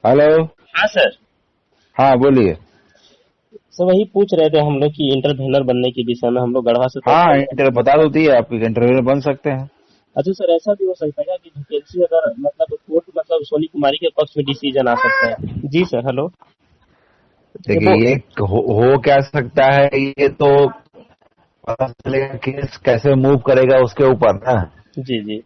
Hello. हाँ sir. हाँ बोलिए। सर वही पूछ रहे थे हम लोग कि इंटरव्यूनर बनने के विषय में, हम लोग गढ़वा से हाँ तो। इंटर बता दो दिए, आप इंटरव्यू बन सकते हैं। अच्छा सर, ऐसा भी हो सकता है क्या कि वैकेंसी अगर मतलब कोर्ट मतलब सोनी कुमारी के पक्ष में डिसीजन आ सकता है? जी सर। हेलो। ये देखिए वो। ये हो क्या सकता है, ये तो पता चलेगा केस कैसे मूव करेगा उसके ऊपर ना। जी जी।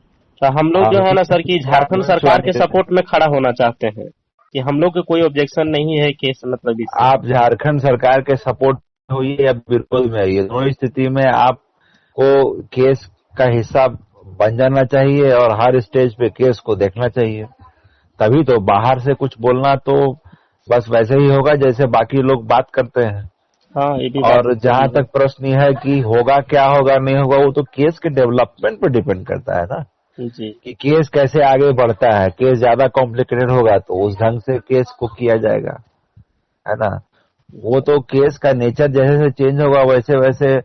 तो हम लोग जो है अभी ना सर कि झारखंड सरकार के भविष्यवाणी, सपोर्ट में खड़ा होना चाहते हैं कि हम लोग के कोई ऑब्जेक्शन नहीं है केस मतलब इससे। आप झारखंड सरकार के सपोर्ट होइए या बिल्कुल में आइए, दोनों स्थिति में आपको केस का हिस्सा बन जाना चाहिए और हर स्टेज पे केस को देखना चाहिए। तभी तो बाहर से कुछ बोलना तो बस वैसे ही होगा जैसे बाकी लोग बात करते हैं। हाँ, ये भी बात और सही जहां है। तक प्रश्न यह है कि होगा क्या होगा नहीं होगा, वो तो केस के डेवलपमेंट पर डिपेंड करता है ना, जी। कि केस कैसे आगे बढ़ता है। केस ज्यादा कॉम्प्लिकेटेड होगा तो उस ढंग से केस को किया जाएगा, है ना। वो तो केस का नेचर जैसे जैसे चेंज होगा वैसे वैसे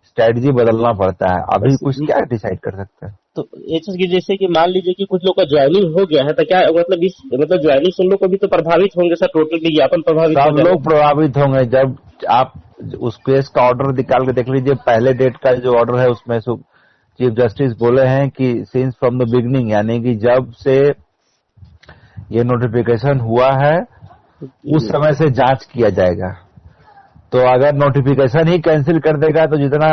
स्ट्रेटजी बदलना पड़ता है। अभी बस कुछ क्या डिसाइड कर सकते हैं। तो ये चीज की जैसे कि मान लीजिए कि कुछ लोग का ज्वाइनिंग हो गया है, तो क्या मतलब इस मतलब ज्वाइनिंग से उन लोग को भी तो प्रभावित होंगे सर, टोटल विज्ञापन प्रभावित हो सब जाएगा। लोग प्रभावित होंगे जब आप उस केस का ऑर्डर निकाल के देख लीजिए। पहले डेट का जो ऑर्डर है उसमें चीफ जस्टिस बोले हैं कि सिंस फ्रॉम द बिगनिंग, यानी कि जब से ये नोटिफिकेशन हुआ है उस जी। समय से जांच किया जाएगा। तो अगर नोटिफिकेशन ही कैंसिल कर देगा तो जितना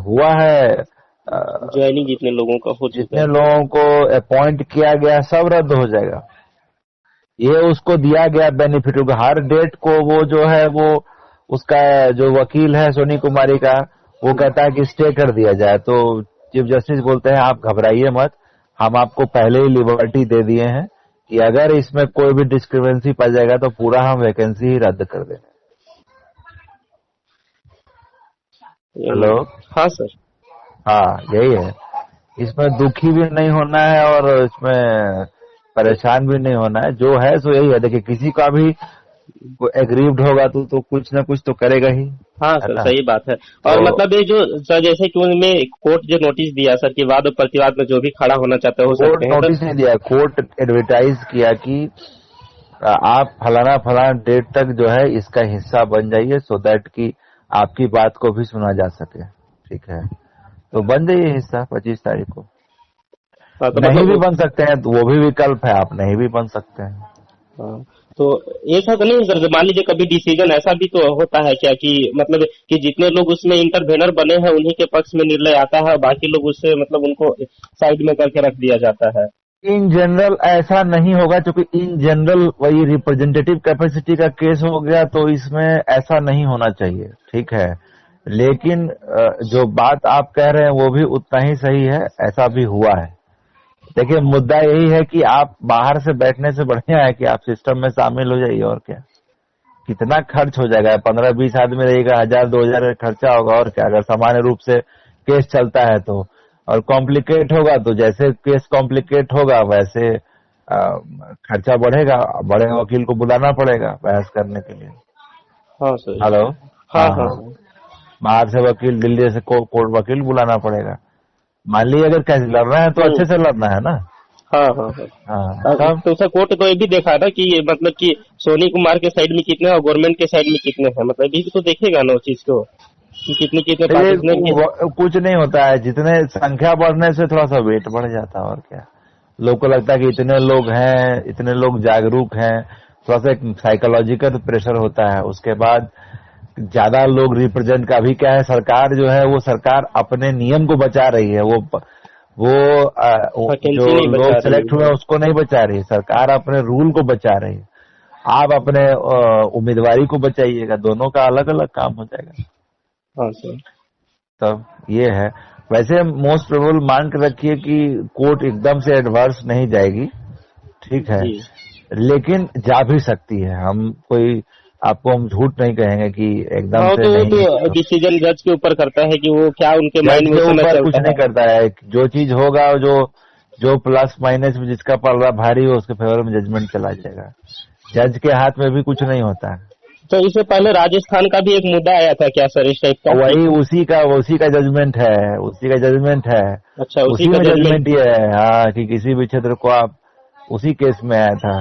हुआ है, ज्वाइनिंग जितने लोगों का हो चुका जितने है। लोगों को अपॉइंट किया गया सब रद्द हो जाएगा। ये उसको दिया गया बेनिफिट होगा। हर डेट को वो जो है वो उसका जो वकील है सोनी कुमारी का, वो कहता है कि स्टे कर दिया जाए। तो चीफ जस्टिस बोलते हैं आप घबराइए मत, हम आपको पहले ही लिबर्टी दे दिए हैं कि अगर इसमें कोई भी डिस्क्रिपेंसी पाया जाएगा तो पूरा हम वैकेंसी ही रद्द कर देंगे। हेलो। हाँ सर। हाँ यही है। इसमें दुखी भी नहीं होना है और इसमें परेशान भी नहीं होना है। जो है सो यही है। देखिए किसी का भी एग्रीव्ड होगा तो कुछ ना कुछ तो करेगा ही, हाँ है सर, ना। सही बात है। और तो मतलब ये जो सर जैसे कि उनमें कोर्ट जो नोटिस दिया सर कि वाद और प्रतिवाद में जो भी खड़ा होना चाहते हो कोर्ट सकते हैं तो। नोटिस नहीं दिया, कोर्ट एडवर्टाइज किया कि आप फलाना फलाना डेट तक जो है इसका हिस्सा बन जाइए, सो दैट कि आपकी बात को भी सुना जा सके। ठीक है, तो बन जाइए हिस्सा 25 तारीख को। हाँ, तो नहीं मतलब भी बन सकते हैं तो वो भी विकल्प है, आप नहीं भी बन सकते हैं। हाँ, तो ऐसा तो नहीं सर, मान लीजिए कभी डिसीजन ऐसा भी तो होता है क्या कि मतलब कि जितने लोग उसमें इंटरवेनर बने हैं उन्हीं के पक्ष में निर्णय आता है और बाकी लोग उससे मतलब उनको साइड में करके रख दिया जाता है। इन जनरल ऐसा नहीं होगा, क्योंकि इन जनरल वही रिप्रेजेंटेटिव कैपेसिटी का केस हो गया तो इसमें ऐसा नहीं होना चाहिए। ठीक है, लेकिन जो बात आप कह रहे हैं वो भी उतना ही सही है, ऐसा भी हुआ है। देखिए मुद्दा यही है कि आप बाहर से बैठने से बढ़िया है कि आप सिस्टम में शामिल हो जाइए। और क्या, कितना खर्च हो जाएगा, 15-20 आदमी रहेगा, 1000-2000 खर्चा होगा। और क्या, अगर सामान्य रूप से केस चलता है तो। और कॉम्प्लिकेट होगा तो जैसे केस कॉम्प्लिकेट होगा वैसे खर्चा बढ़ेगा, बड़े वकील को बुलाना पड़ेगा बहस करने के लिए। हाँ सर। हेलो। हाँ हाँ हाँ हाँ, हाँ। बाहर से वकील, दिल्ली से कोर्ट वकील बुलाना पड़ेगा। मान लीजिए अगर कैसे लड़ना है तो अच्छे से लड़ना है ना। हाँ हाँ हाँ। हाँ तब। तो सर कोर्ट तो ये भी देखा था कि ये मतलब कि सोनी कुमार के साइड में कितने और गवर्नमेंट के साइड में कितने हैं, मतलब ये भी तो देखेगा ना उस चीज को कि कितने कितने ये पार्टिसिपेंट के। कुछ नहीं होता है, जितने संख्या बढ़ने से थोड़ा सा वेट बढ़ जाता है। और क्या, लोग को लगता है कि इतने लोग हैं, इतने लोग जागरूक हैं, थोड़ा सा एक साइकोलॉजिकल प्रेशर होता है। उसके बाद ज्यादा लोग रिप्रेजेंट का, अभी क्या है, सरकार जो है वो सरकार अपने नियम को बचा रही है। जो वैकेंसी नहीं बचा लोग रही सेलेक्ट हुए है। हैं उसको नहीं बचा रही है सरकार, अपने रूल को बचा रही है। आप अपने उम्मीदवारी को बचाइएगा, दोनों का अलग अलग काम हो जाएगा। हाँ सर। तब ये है। वैसे मोस्ट प्रोबेबल मान के रखिए कि कोर्ट एकदम से एडवर्स नहीं जाएगी। ठीक है, जी। लेकिन जा भी सकती है। आपको हम झूठ नहीं कहेंगे कि एकदम हाँ, से तो वो नहीं। तो डिसीजन जज के ऊपर करता है कि वो क्या उनके माइंड जज में के उस समय ऊपर कुछ चलता नहीं है। करता है। जो चीज होगा, जो जो प्लस माइनस में जिसका पलड़ा भारी हो उसके फेवर में जजमेंट चला जाएगा। जज के हाथ में भी कुछ नहीं होता है। तो इससे पहले राजस्थान का भी एक मुद्दा आया था क्या सर इस टाइप का कि। वही उसी का जजमेंट है, उसी का जजमेंट है। अच्छा, उसी उसी का में जजमेंट। जजमेंट ये है, हाँ, कि किसी भी क्षेत्र को आप, उसी केस में आया था।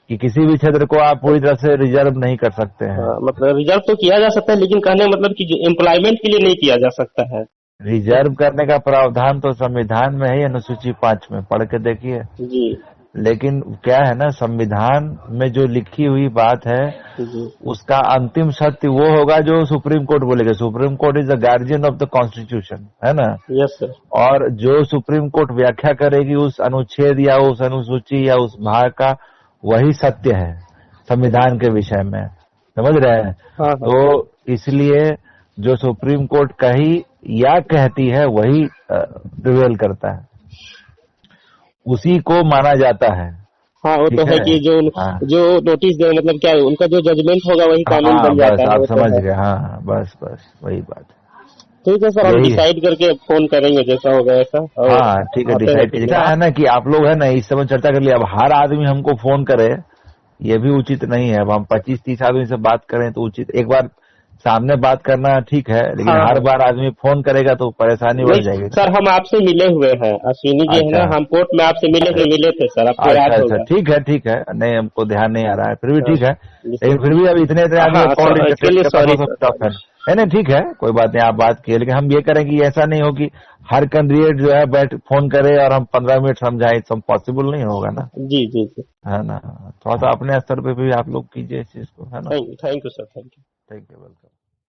कि किसी भी क्षेत्र को आप पूरी तरह से रिजर्व नहीं कर सकते हैं। मतलब रिजर्व तो किया जा सकता है, लेकिन कहने मतलब कि एम्प्लॉयमेंट के लिए नहीं किया जा सकता है। रिजर्व करने का प्रावधान तो संविधान में है, अनुसूची 5 में पढ़ के देखिए। जी लेकिन क्या है ना, संविधान में जो लिखी हुई बात है जी उसका अंतिम सत्य वो होगा जो सुप्रीम कोर्ट बोलेगा। Supreme court is the guardian of the constitution, है ना। Yes sir. और जो सुप्रीम कोर्ट व्याख्या करेगी उस अनुच्छेद या उस अनुसूची या उस भाग का, वही सत्य है संविधान के विषय में, समझ रहे हैं। हाँ हाँ। तो इसलिए जो सुप्रीम कोर्ट कही या कहती है वही प्रिवेल करता है, उसी को माना जाता है। हाँ वो तो है कि जो नोटिस दे, मतलब क्या है, उनका जो जजमेंट होगा वही कानून बन जाता है। आप समझ गए। हाँ बस वही बात। ठीक है सर, हम डिसाइड करके फोन करेंगे जैसा होगा ऐसा। हाँ ठीक है, डिसाइड कीजिए। क्या है ना कि आप लोग है ना इस समय चर्चा कर लिया, अब हर आदमी हमको फोन करे ये भी उचित नहीं है। अब हम 25-30 आदमी से बात करें तो उचित, एक बार सामने बात करना ठीक है, लेकिन हर बार आदमी फोन करेगा तो परेशानी बढ़ जाएगी। सर हम आपसे मिले हुए हैं, अश्विनी जी है ना, हम कोर्ट में आपसे मिले थे सर। अच्छा ठीक है, नहीं हमको ध्यान नहीं आ रहा है, फिर भी ठीक है। लेकिन फिर भी अब इतने नहीं ठीक है, कोई बात नहीं, आप बात किए। लेकिन हम ये करें कि ऐसा नहीं हो कि हर कैंडिडेट जो है बैठ फोन करे और हम 15 मिनट समझाएं, सब पॉसिबल नहीं होगा ना। जी जी जी, है ना। थोड़ा सा अपने स्तर पे भी आप लोग कीजिए इस चीज को, है ना। Thank you sir, thank you. Welcome.